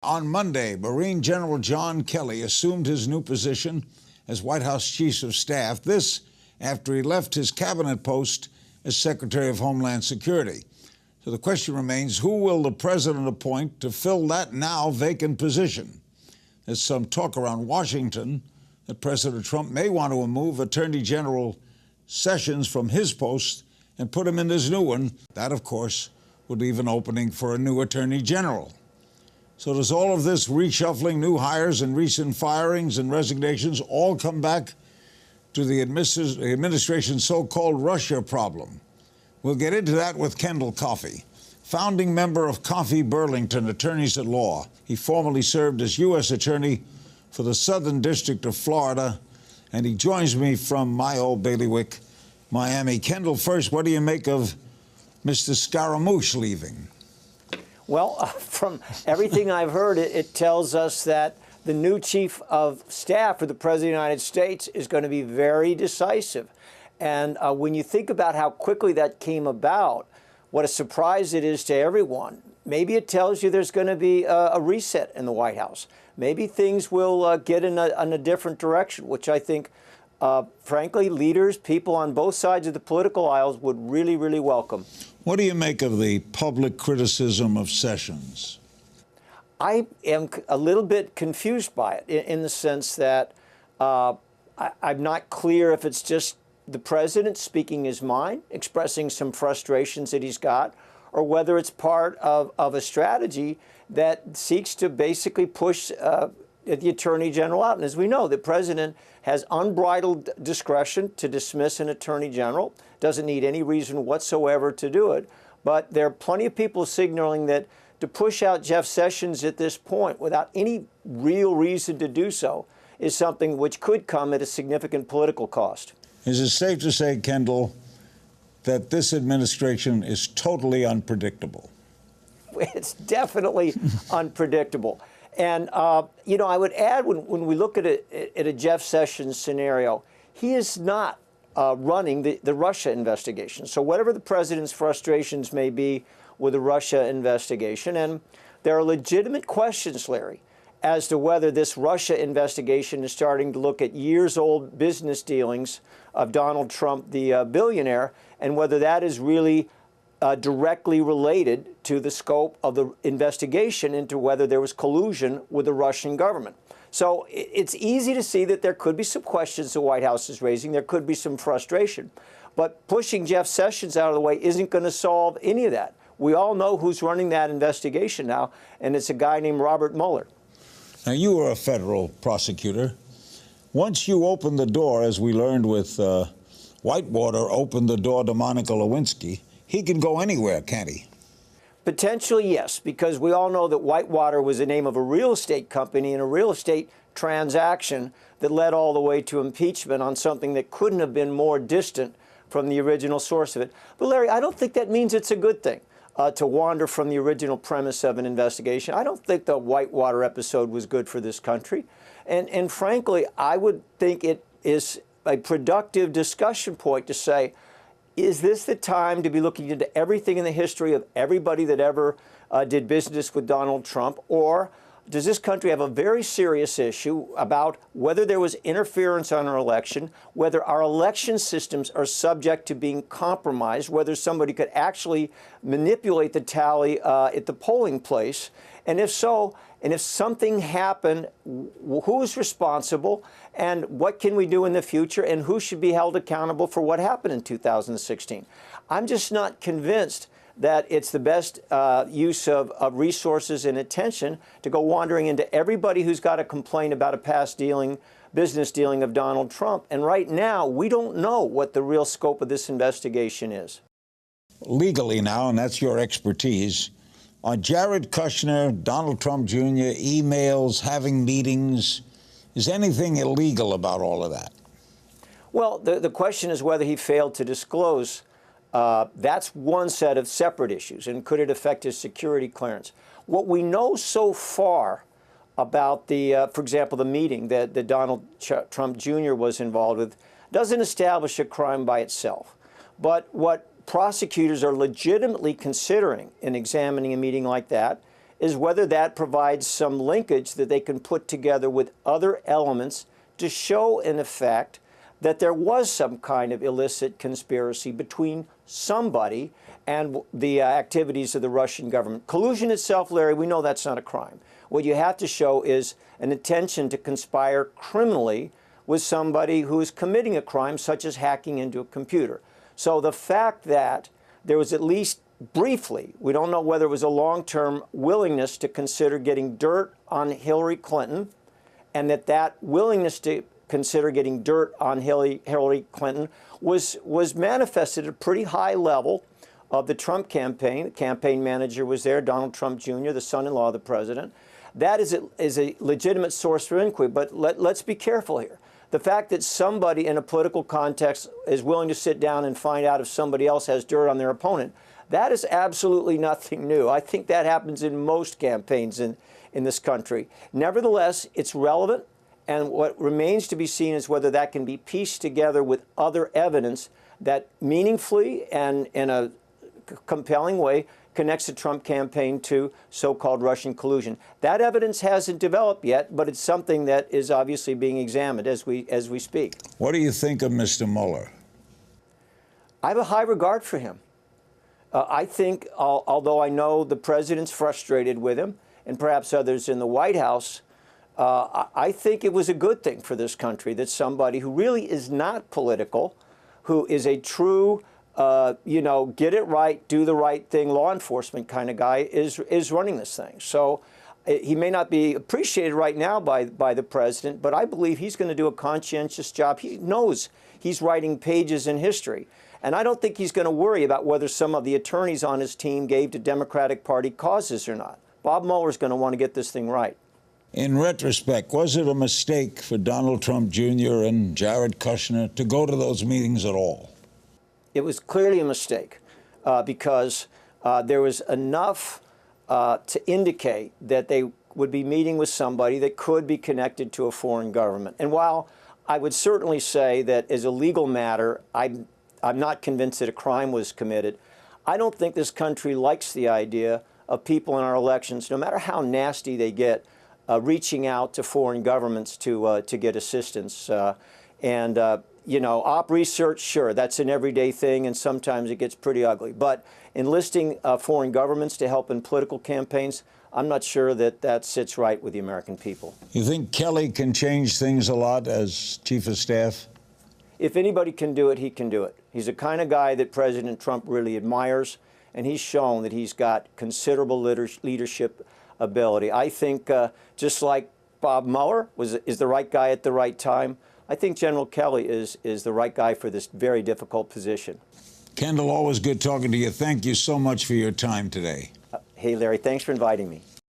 On Monday, Marine General John Kelly assumed his new position as White House Chief of Staff, this after he left his cabinet post as Secretary of Homeland Security. So the question remains, who will the president appoint to fill that now vacant position? There's some talk around Washington that President Trump may want to remove Attorney General Sessions from his post and put him in his new one. That, of course, would leave an opening for a new Attorney General. So does all of this reshuffling, new hires and recent firings and resignations all come back to the administration's so-called Russia problem? We'll get into that with Kendall Coffee, founding member of Coffee Burlington Attorneys at Law. He formerly served as U.S. Attorney for the Southern District of Florida, and he joins me from my old bailiwick, Miami. Kendall, first, what do you make of Mr. Scaramouche leaving? Well, from everything I've heard, it tells us that the new chief of staff for the President of the United States is going to be very decisive. And when you think about how quickly that came about, what a surprise it is to everyone. Maybe it tells you there's going to be a reset in the White House. Maybe things will get in a different direction, which I think, frankly, leaders, people on both sides of the political aisles would really, really welcome. What do you make of the public criticism of Sessions? I am a little bit confused by it in the sense that I'm not clear if it's just the president speaking his mind, expressing some frustrations that he's got, or whether it's part of a strategy that seeks to basically push the attorney general out. And as we know, the president has unbridled discretion to dismiss an attorney general, doesn't need any reason whatsoever to do it. But there are plenty of people signaling that to push out Jeff Sessions at this point without any real reason to do so is something which could come at a significant political cost. Is it safe to say, Kendall, that this administration is totally unpredictable? It's definitely unpredictable. And, you know, I would add, when we look at a Jeff Sessions scenario, he is not running the Russia investigation. So whatever the president's frustrations may be with the Russia investigation, and there are legitimate questions, Larry, as to whether this Russia investigation is starting to look at years-old business dealings of Donald Trump, the billionaire, and whether that is really directly related to the scope of the investigation into whether there was collusion with the Russian government. So it's easy to see that there could be some questions the White House is raising. There could be some frustration. But pushing Jeff Sessions out of the way isn't going to solve any of that. We all know who's running that investigation now, and it's a guy named Robert Mueller. Now, you were a federal prosecutor. Once you opened the door, as we learned with Whitewater, opened the door to Monica Lewinsky, he can go anywhere, can't he? Potentially, yes, because we all know that Whitewater was the name of a real estate company and a real estate transaction that led all the way to impeachment on something that couldn't have been more distant from the original source of it. But, Larry, I don't think that means it's a good thing to wander from the original premise of an investigation. I don't think the Whitewater episode was good for this country. And frankly, I would think it is a productive discussion point to say, is this the time to be looking into everything in the history of everybody that ever did business with Donald Trump? Or does this country have a very serious issue about whether there was interference on our election, whether our election systems are subject to being compromised, whether somebody could actually manipulate the tally at the polling place? And if so, and if something happened, who's responsible, and what can we do in the future, and who should be held accountable for what happened in 2016? I'm just not convinced that it's the best use of resources and attention to go wandering into everybody who's got a complaint about a past business dealing of Donald Trump. And right now, we don't know what the real scope of this investigation is. Legally now, and that's your expertise, on Jared Kushner, Donald Trump Jr., emails, having meetings, is anything illegal about all of that? Well, the question is whether he failed to disclose. That's one set of separate issues, and could it affect his security clearance? What we know so far about the, for example, the meeting that Donald Trump Jr. was involved with doesn't establish a crime by itself. But what prosecutors are legitimately considering in examining a meeting like that is whether that provides some linkage that they can put together with other elements to show, in effect, that there was some kind of illicit conspiracy between somebody and the activities of the Russian government. Collusion itself, Larry, we know that's not a crime. What you have to show is an intention to conspire criminally with somebody who is committing a crime, such as hacking into a computer. So the fact that there was at least briefly, we don't know whether it was a long-term willingness to consider getting dirt on Hillary Clinton, and that willingness to consider getting dirt on Hillary Clinton was manifested at a pretty high level of the Trump campaign. The campaign manager was there, Donald Trump Jr., the son-in-law of the president. That is a legitimate source for inquiry, but let's be careful here. The fact that somebody in a political context is willing to sit down and find out if somebody else has dirt on their opponent, that is absolutely nothing new. I think that happens in most campaigns in this country. Nevertheless, it's relevant, and what remains to be seen is whether that can be pieced together with other evidence that meaningfully and in a compelling way connects the Trump campaign to so-called Russian collusion. That evidence hasn't developed yet, but it's something that is obviously being examined as we speak. What do you think of Mr. Mueller? I have a high regard for him. I think, although I know the president's frustrated with him, and perhaps others in the White House, I think it was a good thing for this country that somebody who really is not political, who is a true, get it right, do the right thing, law enforcement kind of guy, is running this thing. So he may not be appreciated right now by the president, but I believe he's going to do a conscientious job. He knows he's writing pages in history. And I don't think he's going to worry about whether some of the attorneys on his team gave to Democratic Party causes or not. Bob Mueller's going to want to get this thing right. In retrospect, was it a mistake for Donald Trump Jr. and Jared Kushner to go to those meetings at all? It was clearly a mistake because there was enough to indicate that they would be meeting with somebody that could be connected to a foreign government. And while I would certainly say that as a legal matter, I'm not convinced that a crime was committed, I don't think this country likes the idea of people in our elections, no matter how nasty they get, reaching out to foreign governments to get assistance. Op research, sure, that's an everyday thing, and sometimes it gets pretty ugly. But enlisting foreign governments to help in political campaigns, I'm not sure that sits right with the American people. You think Kelly can change things a lot as chief of staff? If anybody can do it, he can do it. He's the kind of guy that President Trump really admires, and he's shown that he's got considerable leadership ability. I think just like Bob Mueller is the right guy at the right time, I think General Kelly is the right guy for this very difficult position. Kendall, always good talking to you. Thank you so much for your time today. Hey, Larry, thanks for inviting me.